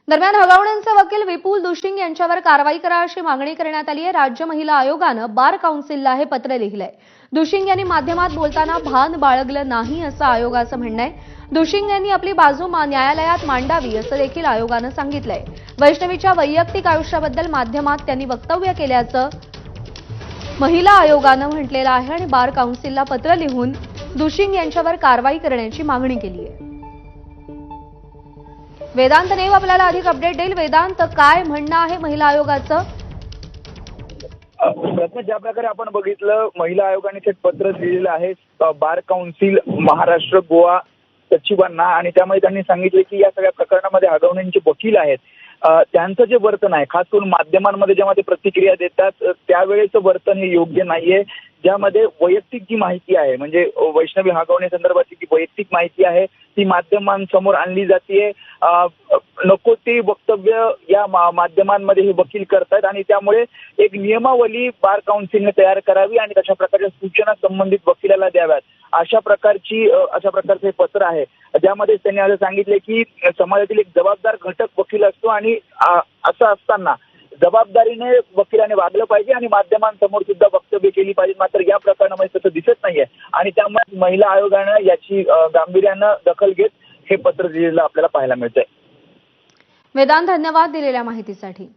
दरम्यान हगवण्यांचे वकील विपुल दुशिंग यांच्यावर कारवाई करा अशी मागणी करण्यात आली आहे। राज्य महिला आयोगानं बार काउन्सिलला हे पत्र लिहिलंय। दुशिंग यांनी माध्यमात बोलताना भान बाळगलं नाही असं आयोगाचं म्हणणं आहे। दुशिंग यांनी आपली बाजू न्यायालयात मांडावी असं देखील आयोगानं सांगितलंय। वैष्णवीच्या वैयक्तिक आयुष्याबद्दल माध्यमात त्यांनी वक्तव्य केल्याचं महिला आयोगानं म्हटलेलं आहे आणि बार काउन्सिलला पत्र लिहून दुशिंग यांच्यावर कारवाई करण्याची मागणी केली आहे। वेदांत नेव आपल्याला अधिक अपडेट देईल। वेदांत, काय म्हणणं आहे महिला आयोगाचं? ज्या प्रकारे आपण बघितलं, महिला आयोगाने ते पत्र दिलेलं आहे बार काउन्सिल महाराष्ट्र गोवा सचिवांना, आणि त्यामध्ये त्यांनी सांगितले की या सगळ्या प्रकरणामध्ये हगवण्यांचे वकील आहेत, त्यांचं जे वर्तन आहे, खास करून माध्यमांमध्ये जेव्हा ते प्रतिक्रिया देतात त्यावेळेचं वर्तन हे योग्य नाहीये। ज्यामध्ये वैयक्तिक जी माहिती आहे, म्हणजे वैष्णवी हगवणे संदर्भातली जी वैयक्तिक माहिती आहे ती माध्यमांसमोर आणली जाते। नको ते वक्तव्य या माध्यमांमध्ये हे वकील करतात आणि त्यामुळे एक नियमावली बार काउन्सिलने तयार करावी आणि तशा प्रकारच्या सूचना संबंधित वकिलाला द्याव्यात। अशा प्रकारचं हे पत्र आहे, ज्यामध्ये त्यांनी असं सांगितले की समाजातील एक जबाबदार घटक वकील असतो आणि असं असताना जबाबदारीने वकिलाने वागलं पाहिजे आणि माध्यमांसमोर सुद्धा वक्तव्य केली पाहिजे। मात्र या प्रकरणामध्ये तसं दिसत नाहीये आणि त्यामुळे महिला आयोगानं याची गांभीर्यानं दखल घेत हे पत्र दिलेलं आपल्याला पाहायला मिळतंय। वेदांत, धन्यवाद दिलेल्या माहितीसाठी।